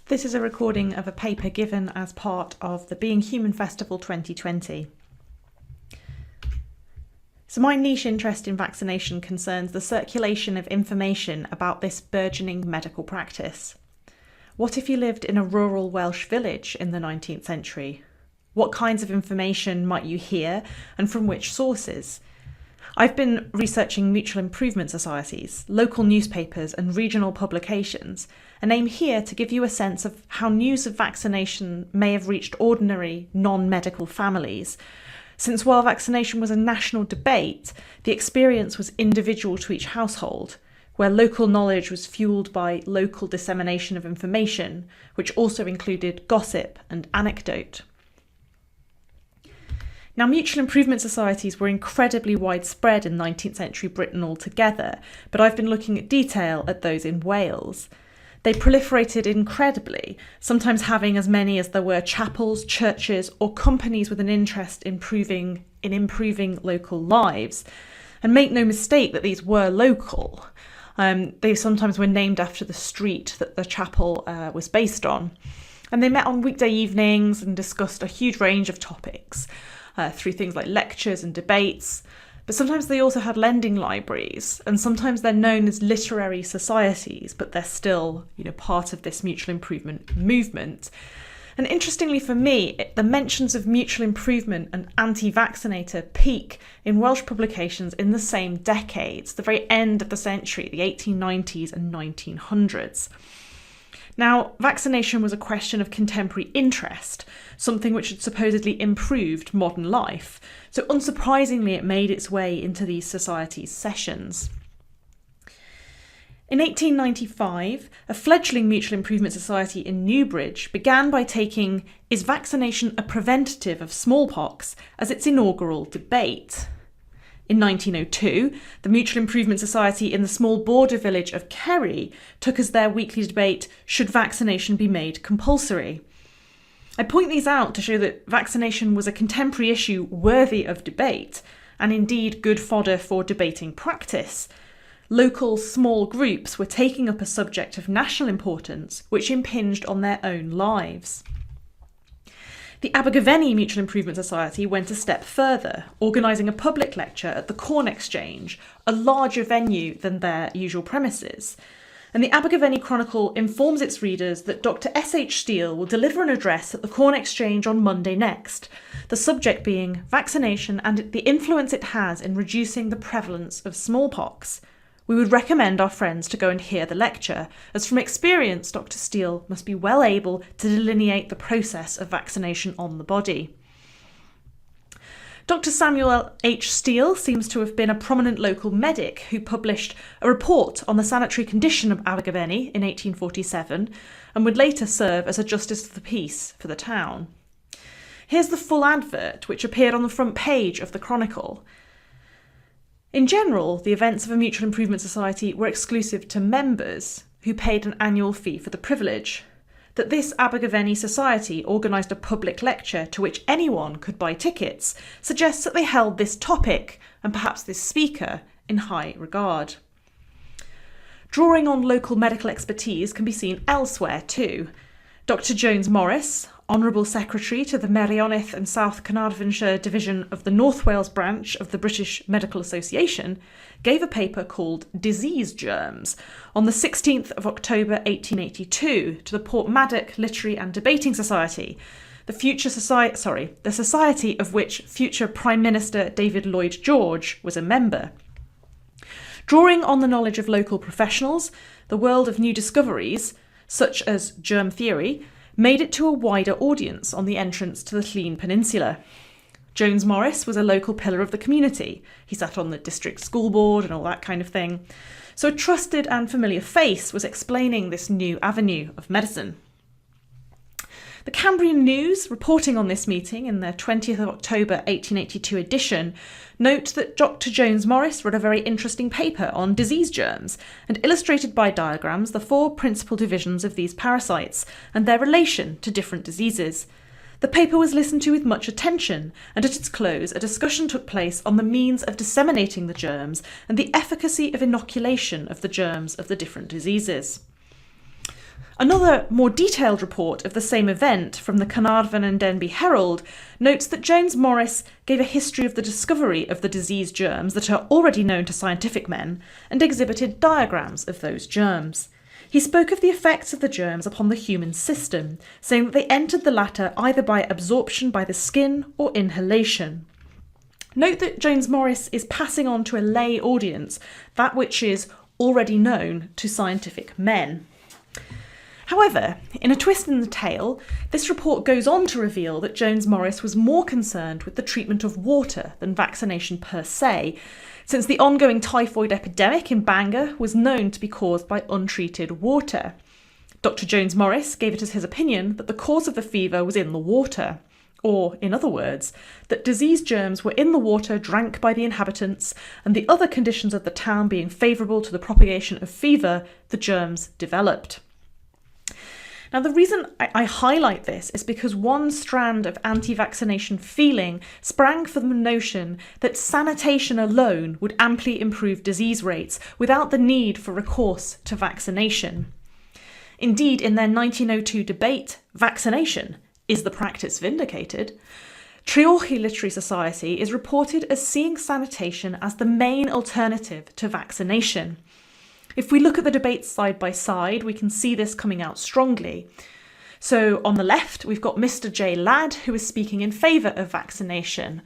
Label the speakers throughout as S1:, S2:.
S1: This is a recording of a paper given as part of the Being Human Festival 2020. So my niche interest in vaccination concerns the circulation of information about this burgeoning medical practice. What if you lived in a rural Welsh village in the 19th century? What kinds of information might you hear and from which sources? I've been researching mutual improvement societies, local newspapers and regional publications, and aim here to give you a sense of how news of vaccination may have reached ordinary, non-medical families. Since while vaccination was a national debate, the experience was individual to each household, where local knowledge was fueled by local dissemination of information, which also included gossip and anecdote. Now, mutual improvement societies were incredibly widespread in 19th century Britain altogether, but I've been looking at detail at those in Wales. They proliferated incredibly, sometimes having as many as there were chapels, churches, or companies with an interest in improving local lives. And make no mistake that these were local. They sometimes were named after the street that the chapel was based on. And they met on weekday evenings and discussed a huge range of topics. Through things like lectures and debates, but sometimes they also had lending libraries, and sometimes they're known as literary societies, but they're still, part of this mutual improvement movement. And interestingly for me, the mentions of mutual improvement and anti-vaccinator peak in Welsh publications in the same decades, the very end of the century, the 1890s and 1900s. Now, vaccination was a question of contemporary interest, something which had supposedly improved modern life. So unsurprisingly, it made its way into these societies' sessions. In 1895, a fledgling mutual improvement society in Newbridge began by taking "Is vaccination a preventative of smallpox?" as its inaugural debate. In 1902, the Mutual Improvement Society in the small border village of Kerry took as their weekly debate, "Should vaccination be made compulsory?" I point these out to show that vaccination was a contemporary issue worthy of debate, and indeed good fodder for debating practice. Local small groups were taking up a subject of national importance which impinged on their own lives. The Abergavenny Mutual Improvement Society went a step further, organising a public lecture at the Corn Exchange, a larger venue than their usual premises. And the Abergavenny Chronicle informs its readers that Dr. S.H. Steele will deliver an address at the Corn Exchange on Monday next, the subject being vaccination and the influence it has in reducing the prevalence of smallpox. We would recommend our friends to go and hear the lecture, as from experience Dr. Steele must be well able to delineate the process of vaccination on the body. Dr. Samuel H. Steele seems to have been a prominent local medic who published a report on the sanitary condition of Abergavenny in 1847 and would later serve as a Justice of the Peace for the town. Here's the full advert, which appeared on the front page of the Chronicle. In general, the events of a mutual improvement society were exclusive to members who paid an annual fee for the privilege. That this Abergavenny society organised a public lecture to which anyone could buy tickets suggests that they held this topic, and perhaps this speaker, in high regard. Drawing on local medical expertise can be seen elsewhere too. Dr. Jones Morris, Honourable Secretary to the Merioneth and South Carnarvonshire Division of the North Wales branch of the British Medical Association, gave a paper called Disease Germs on the 16th of October 1882 to the Portmaddock Literary and Debating Society, the society of which future Prime Minister David Lloyd George was a member. Drawing on the knowledge of local professionals, the world of new discoveries, such as germ theory, made it to a wider audience on the entrance to the Llŷn Peninsula. Jones Morris was a local pillar of the community. He sat on the district school board and all that kind of thing. So a trusted and familiar face was explaining this new avenue of medicine. The Cambrian News, reporting on this meeting in their 20th of October 1882 edition, note that Dr. Jones Morris wrote a very interesting paper on disease germs and illustrated by diagrams the four principal divisions of these parasites and their relation to different diseases. The paper was listened to with much attention, and at its close a discussion took place on the means of disseminating the germs and the efficacy of inoculation of the germs of the different diseases. Another, more detailed report of the same event from the Carnarvon and Denbigh Herald notes that Jones Morris gave a history of the discovery of the disease germs that are already known to scientific men and exhibited diagrams of those germs. He spoke of the effects of the germs upon the human system, saying that they entered the latter either by absorption by the skin or inhalation. Note that Jones Morris is passing on to a lay audience that which is already known to scientific men. However, in a twist in the tale, this report goes on to reveal that Jones Morris was more concerned with the treatment of water than vaccination per se, since the ongoing typhoid epidemic in Bangor was known to be caused by untreated water. Dr. Jones Morris gave it as his opinion that the cause of the fever was in the water, or, in other words, that disease germs were in the water drank by the inhabitants, and the other conditions of the town being favourable to the propagation of fever, the germs developed. Now, the reason I highlight this is because one strand of anti-vaccination feeling sprang from the notion that sanitation alone would amply improve disease rates without the need for recourse to vaccination. Indeed, in their 1902 debate, Vaccination, Is the Practice Vindicated?, Treorchy Literary Society is reported as seeing sanitation as the main alternative to vaccination. If we look at the debates side by side, we can see this coming out strongly. So on the left, we've got Mr. J. Ladd, who is speaking in favour of vaccination,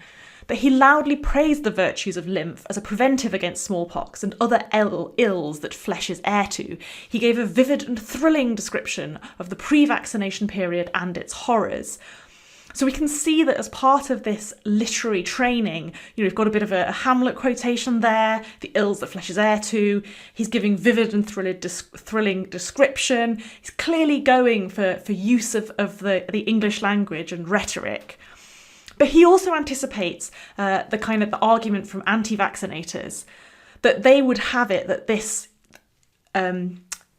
S1: but he loudly praised the virtues of lymph as a preventive against smallpox and other ills that flesh is heir to. He gave a vivid and thrilling description of the pre-vaccination period and its horrors. So we can see that as part of this literary training, we've got a bit of a Hamlet quotation there, the ills that flesh is heir to. He's giving vivid and thrilling description. He's clearly going for use of the English language and rhetoric. But he also anticipates the argument from anti-vaccinators that they would have it that this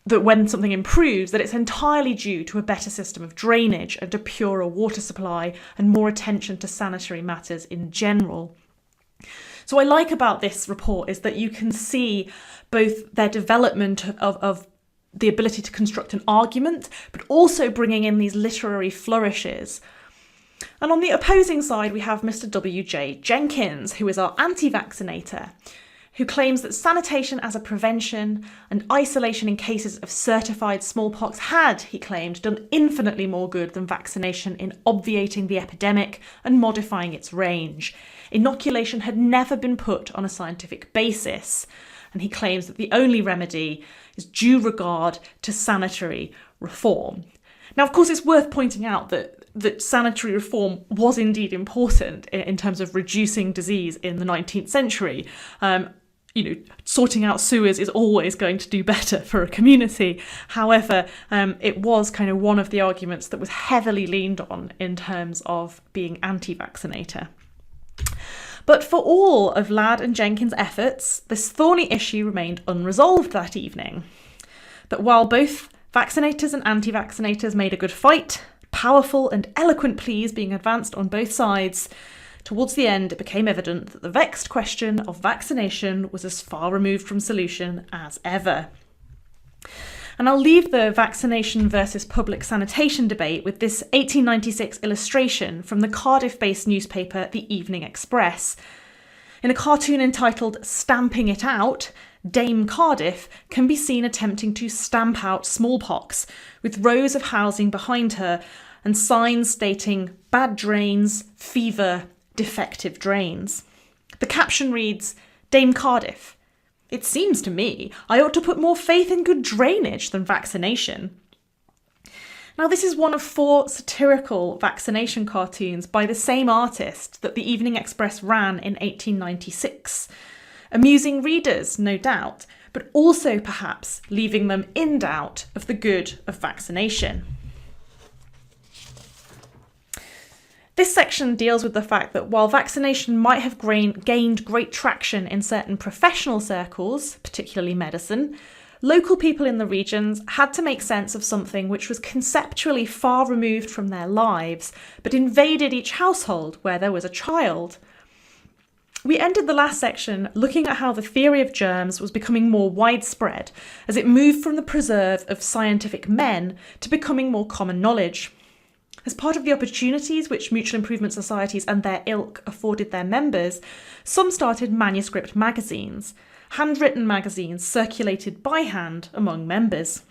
S1: that when something improves, that it's entirely due to a better system of drainage and a purer water supply and more attention to sanitary matters in general. So what I like about this report is that you can see both their development of the ability to construct an argument, but also bringing in these literary flourishes. And on the opposing side, we have Mr. W.J. Jenkins, who is our anti-vaccinator, who claims that sanitation as a prevention and isolation in cases of certified smallpox had, he claimed, done infinitely more good than vaccination in obviating the epidemic and modifying its range. Inoculation had never been put on a scientific basis, and he claims that the only remedy is due regard to sanitary reform. Now, of course, it's worth pointing out that sanitary reform was indeed important in terms of reducing disease in the 19th century. Sorting out sewers is always going to do better for a community. However, it was kind of one of the arguments that was heavily leaned on in terms of being anti-vaccinator. But for all of Ladd and Jenkins' efforts, this thorny issue remained unresolved that evening. That while both vaccinators and anti-vaccinators made a good fight, powerful and eloquent pleas being advanced on both sides, towards the end, it became evident that the vexed question of vaccination was as far removed from solution as ever. And I'll leave the vaccination versus public sanitation debate with this 1896 illustration from the Cardiff-based newspaper The Evening Express. In a cartoon entitled Stamping It Out, Dame Cardiff can be seen attempting to stamp out smallpox, with rows of housing behind her and signs stating bad drains, fever, defective drains. The caption reads, Dame Cardiff, it seems to me I ought to put more faith in good drainage than vaccination. Now, this is one of 4 satirical vaccination cartoons by the same artist that the Evening Express ran in 1896. Amusing readers, no doubt, but also perhaps leaving them in doubt of the good of vaccination. This section deals with the fact that while vaccination might have gained great traction in certain professional circles, particularly medicine, local people in the regions had to make sense of something which was conceptually far removed from their lives, but invaded each household where there was a child. We ended the last section looking at how the theory of germs was becoming more widespread as it moved from the preserve of scientific men to becoming more common knowledge. As part of the opportunities which mutual improvement societies and their ilk afforded their members, some started manuscript magazines, handwritten magazines circulated by hand among members.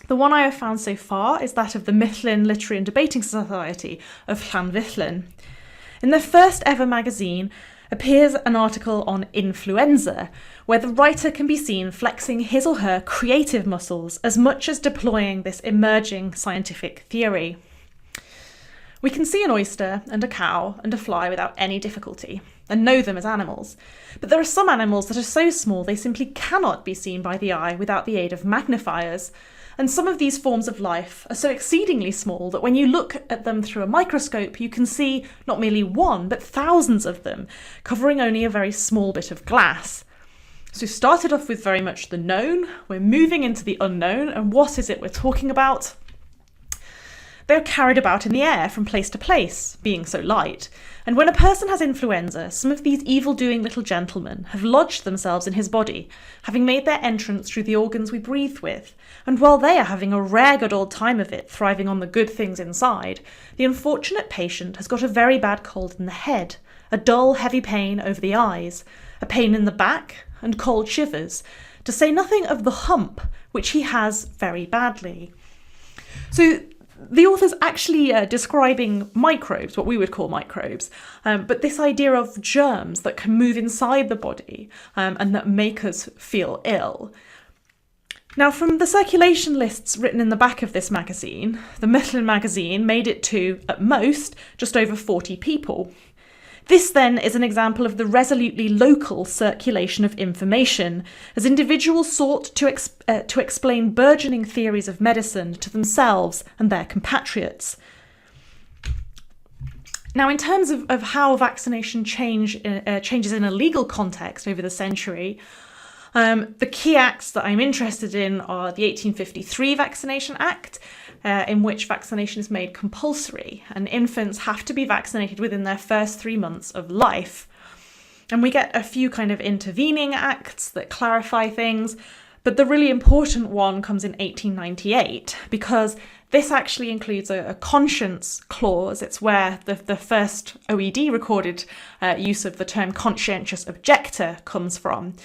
S1: The one I have found so far is that of the Mifflin Literary and Debating Society of Llanfyllin. In their first ever magazine appears an article on influenza, where the writer can be seen flexing his or her creative muscles as much as deploying this emerging scientific theory. We can see an oyster and a cow and a fly without any difficulty, and know them as animals. But there are some animals that are so small they simply cannot be seen by the eye without the aid of magnifiers. And some of these forms of life are so exceedingly small that when you look at them through a microscope, you can see not merely one, but thousands of them, covering only a very small bit of glass. So we've started off with very much the known, we're moving into the unknown, and what is it we're talking about? They're carried about in the air from place to place, being so light. And when a person has influenza, some of these evil-doing little gentlemen have lodged themselves in his body, having made their entrance through the organs we breathe with. And while they are having a rare good old time of it, thriving on the good things inside, the unfortunate patient has got a very bad cold in the head, a dull, heavy pain over the eyes, a pain in the back, and cold shivers, to say nothing of the hump, which he has very badly. So the author's actually describing microbes, what we would call microbes, but this idea of germs that can move inside the body and that make us feel ill. Now, from the circulation lists written in the back of this magazine, the Mifflin magazine made it to, at most, just over 40 people. This, then, is an example of the resolutely local circulation of information, as individuals sought to explain burgeoning theories of medicine to themselves and their compatriots. Now, in terms of how vaccination changes in a legal context over the century, the key acts that I'm interested in are the 1853 Vaccination Act, in which vaccination is made compulsory, and infants have to be vaccinated within their first 3 months of life. And we get a few kind of intervening acts that clarify things, but the really important one comes in 1898, because this actually includes a conscience clause. It's where the first OED recorded use of the term conscientious objector comes from.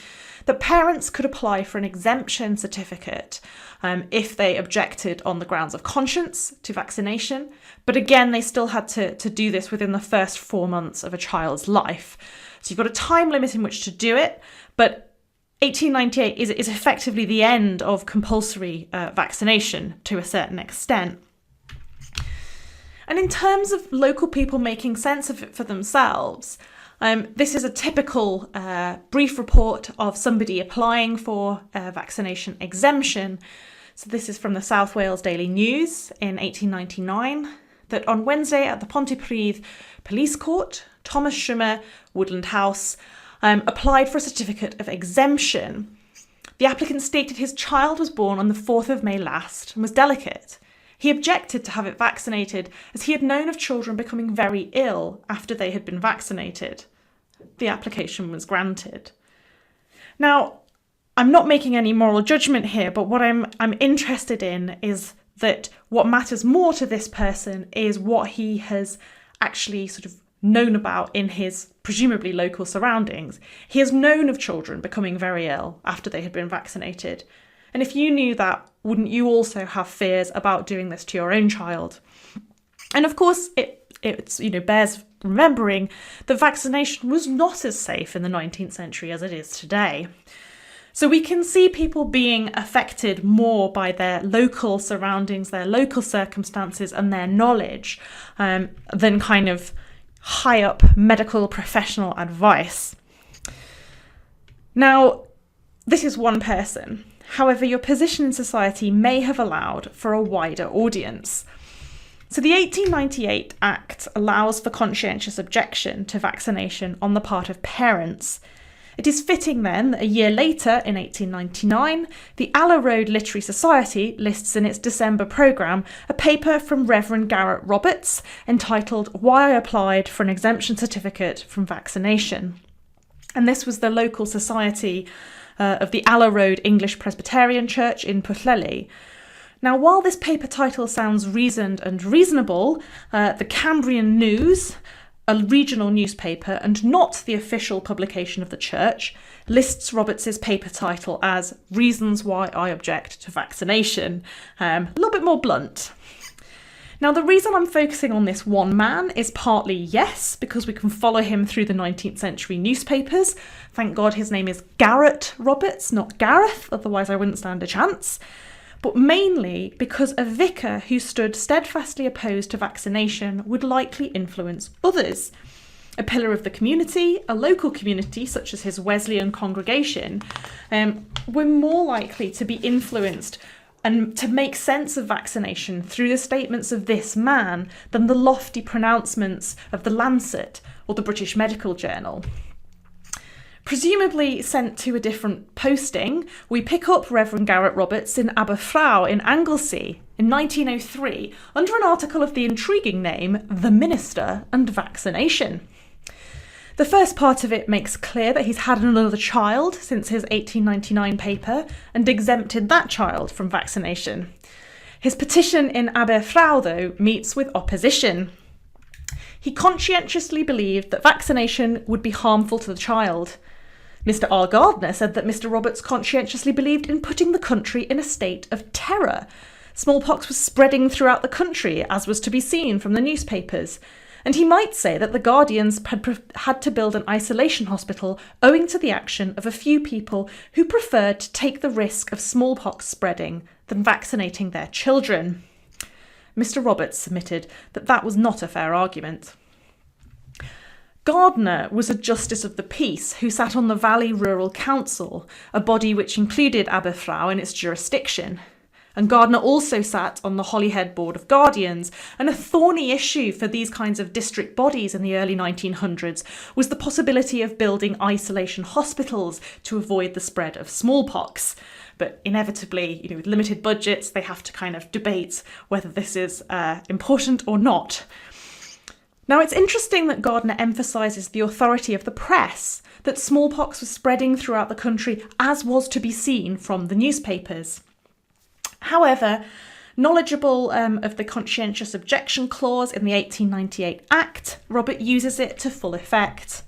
S1: That parents could apply for an exemption certificate if they objected on the grounds of conscience to vaccination. But again, they still had to do this within the first 4 months of a child's life. So you've got a time limit in which to do it, but 1898 is effectively the end of compulsory vaccination to a certain extent. And in terms of local people making sense of it for themselves, this is a typical brief report of somebody applying for a vaccination exemption. So this is from the South Wales Daily News in 1899, that on Wednesday at the Pontypridd Police Court, Thomas Schummer, Woodland House, applied for a certificate of exemption. The applicant stated his child was born on the 4th of May last and was delicate. He objected to have it vaccinated as he had known of children becoming very ill after they had been vaccinated. The application was granted. Now, I'm not making any moral judgment here, but what I'm interested in is that what matters more to this person is what he has actually sort of known about in his presumably local surroundings. He has known of children becoming very ill after they had been vaccinated. And if you knew that, wouldn't you also have fears about doing this to your own child? And of course, it's bears remembering that vaccination was not as safe in the 19th century as it is today. So we can see people being affected more by their local surroundings, their local circumstances and their knowledge than kind of high up medical professional advice. Now, this is one person. However, your position in society may have allowed for a wider audience. So the 1898 Act allows for conscientious objection to vaccination on the part of parents. It is fitting then that a year later, in 1899, the Aller Road Literary Society lists in its December programme a paper from Reverend Garrett Roberts entitled "Why I Applied for an Exemption Certificate from Vaccination." And this was the local society of the Alla Road English Presbyterian Church in Pwllheli. Now, while this paper title sounds reasoned and reasonable, the Cambrian News, a regional newspaper and not the official publication of the church, lists Roberts's paper title as Reasons Why I Object to Vaccination. A little bit more blunt. Now, the reason I'm focusing on this one man is partly, yes, because we can follow him through the 19th century newspapers. Thank God his name is Garrett Roberts, not Gareth, otherwise I wouldn't stand a chance. But mainly because a vicar who stood steadfastly opposed to vaccination would likely influence others. A pillar of the community, a local community such as his Wesleyan congregation, were more likely to be influenced and to make sense of vaccination through the statements of this man than the lofty pronouncements of the Lancet or the British Medical Journal. Presumably sent to a different posting, we pick up Reverend Garrett Roberts in Aberfraw in Anglesey in 1903 under an article of the intriguing name The Minister and Vaccination. The first part of it makes clear that he's had another child since his 1899 paper and exempted that child from vaccination. His petition in Aberfraw, though, meets with opposition. He conscientiously believed that vaccination would be harmful to the child. Mr. R. Gardner said that Mr. Roberts conscientiously believed in putting the country in a state of terror. Smallpox was spreading throughout the country, as was to be seen from the newspapers. And he might say that the Guardians had to build an isolation hospital owing to the action of a few people who preferred to take the risk of smallpox spreading than vaccinating their children. Mr. Roberts submitted that that was not a fair argument. Gardner was a Justice of the Peace who sat on the Valley Rural Council, a body which included Aberfraw in its jurisdiction. And Gardner also sat on the Holyhead Board of Guardians, and a thorny issue for these kinds of district bodies in the early 1900s was the possibility of building isolation hospitals to avoid the spread of smallpox. But inevitably, with limited budgets, they have to kind of debate whether this is important or not. Now, it's interesting that Gardner emphasises the authority of the press, that smallpox was spreading throughout the country, as was to be seen from the newspapers. However, knowledgeable of the conscientious objection clause in the 1898 Act, Robert uses it to full effect.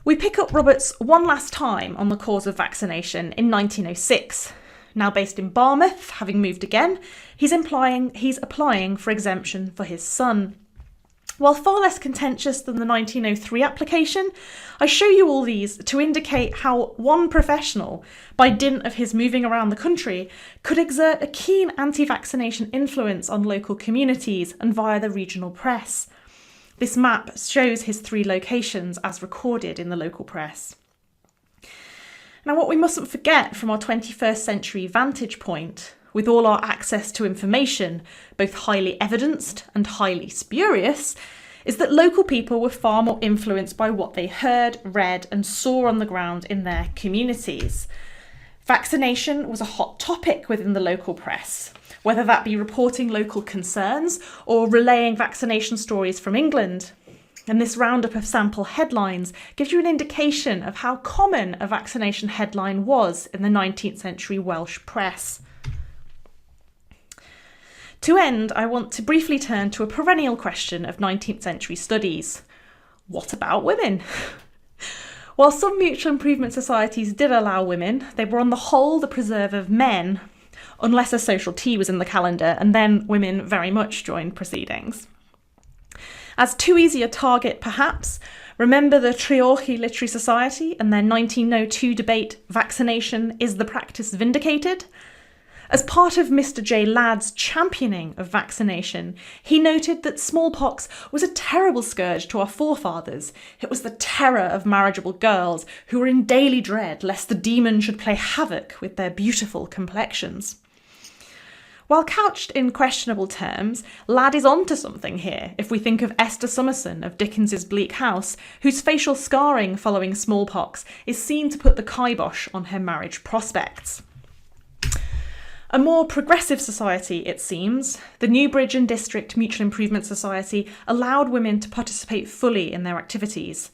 S1: We pick up Roberts one last time on the cause of vaccination in 1906. Now based in Barmouth, having moved again, he's applying for exemption for his son. While far less contentious than the 1903 application, I show you all these to indicate how one professional, by dint of his moving around the country, could exert a keen anti-vaccination influence on local communities and via the regional press. This map shows his 3 locations as recorded in the local press. Now, what we mustn't forget from our 21st century vantage point, with all our access to information, both highly evidenced and highly spurious, is that local people were far more influenced by what they heard, read, and saw on the ground in their communities. Vaccination was a hot topic within the local press, whether that be reporting local concerns or relaying vaccination stories from England. And this roundup of sample headlines gives you an indication of how common a vaccination headline was in the 19th century Welsh press. To end, I want to briefly turn to a perennial question of 19th century studies. What about women? While some mutual improvement societies did allow women, they were on the whole the preserve of men, unless a social tea was in the calendar, and then women very much joined proceedings. As too easy a target, perhaps, remember the Treorchy Literary Society and their 1902 debate, Vaccination, is the practice vindicated? As part of Mr. J. Ladd's championing of vaccination, he noted that smallpox was a terrible scourge to our forefathers. It was the terror of marriageable girls who were in daily dread lest the demon should play havoc with their beautiful complexions. While couched in questionable terms, Ladd is onto something here if we think of Esther Summerson of Dickens's Bleak House, whose facial scarring following smallpox is seen to put the kibosh on her marriage prospects. A more progressive society, it seems, the Newbridge and District Mutual Improvement Society allowed women to participate fully in their activities.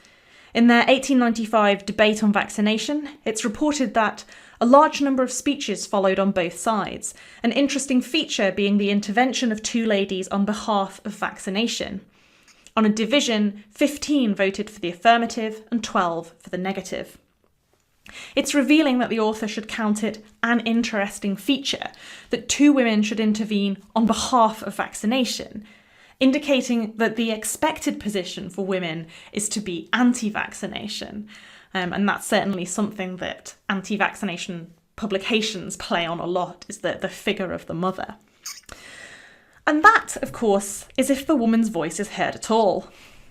S1: In their 1895 debate on vaccination, it's reported that a large number of speeches followed on both sides, an interesting feature being the intervention of two ladies on behalf of vaccination. On a division, 15 voted for the affirmative and 12 for the negative. It's revealing that the author should count it an interesting feature that two women should intervene on behalf of vaccination, indicating that the expected position for women is to be anti-vaccination. And that's certainly something that anti-vaccination publications play on a lot, is the figure of the mother. And that, of course, is if the woman's voice is heard at all.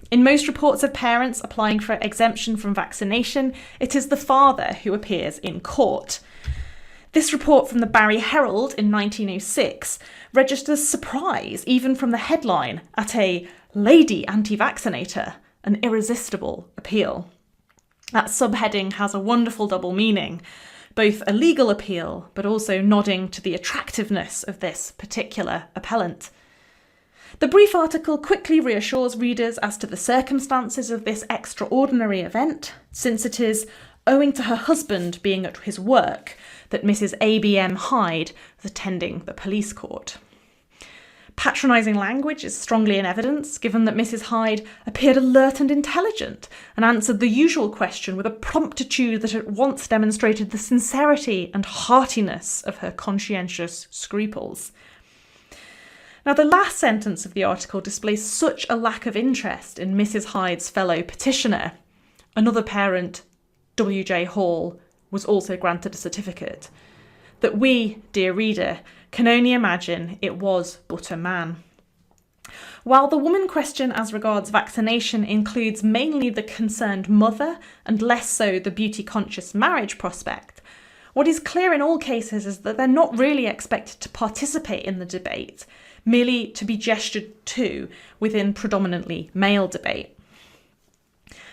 S1: In most reports of parents applying for exemption from vaccination, it is the father who appears in court. This report from the Barry Herald in 1906 registers surprise, even from the headline, at a lady anti-vaccinator, an irresistible appeal. That subheading has a wonderful double meaning, both a legal appeal, but also nodding to the attractiveness of this particular appellant. The brief article quickly reassures readers as to the circumstances of this extraordinary event, since it is owing to her husband being at his work that Mrs. A.B.M. Hyde was attending the police court. Patronising language is strongly in evidence, given that Mrs. Hyde appeared alert and intelligent and answered the usual question with a promptitude that at once demonstrated the sincerity and heartiness of her conscientious scruples. Now, the last sentence of the article displays such a lack of interest in Mrs. Hyde's fellow petitioner. Another parent, W.J. Hall, was also granted a certificate, that we, dear reader, can only imagine it was but a man. While the woman question as regards vaccination includes mainly the concerned mother and less so the beauty-conscious marriage prospect, what is clear in all cases is that they're not really expected to participate in the debate, merely to be gestured to within predominantly male debate.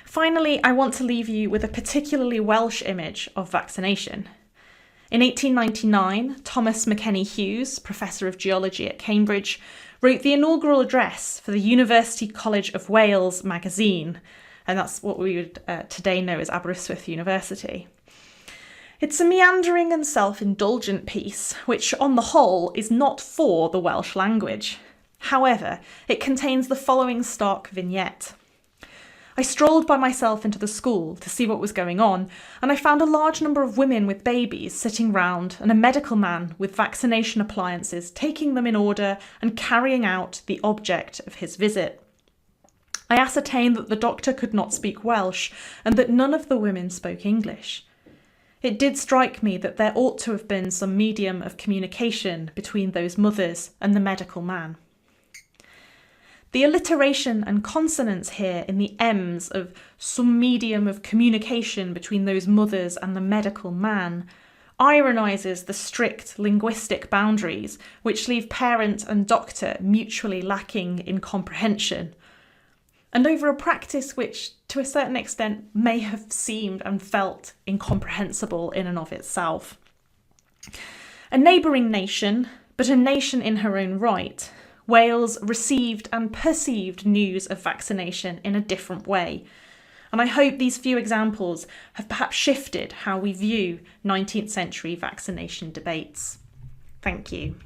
S1: Finally, I want to leave you with a particularly Welsh image of vaccination. In 1899, Thomas McKennie Hughes, Professor of Geology at Cambridge, wrote the inaugural address for the University College of Wales magazine, and that's what we would today know as Aberystwyth University. It's a meandering and self-indulgent piece, which on the whole is not for the Welsh language. However, it contains the following stark vignette. I strolled by myself into the school to see what was going on, and I found a large number of women with babies sitting round and a medical man with vaccination appliances taking them in order and carrying out the object of his visit. I ascertained that the doctor could not speak Welsh and that none of the women spoke English. It did strike me that there ought to have been some medium of communication between those mothers and the medical man. The alliteration and consonants here in the M's of some medium of communication between those mothers and the medical man ironises the strict linguistic boundaries which leave parent and doctor mutually lacking in comprehension, and over a practice which, to a certain extent, may have seemed and felt incomprehensible in and of itself. A neighbouring nation, but a nation in her own right, Wales received and perceived news of vaccination in a different way, and I hope these few examples have perhaps shifted how we view 19th century vaccination debates. Thank you.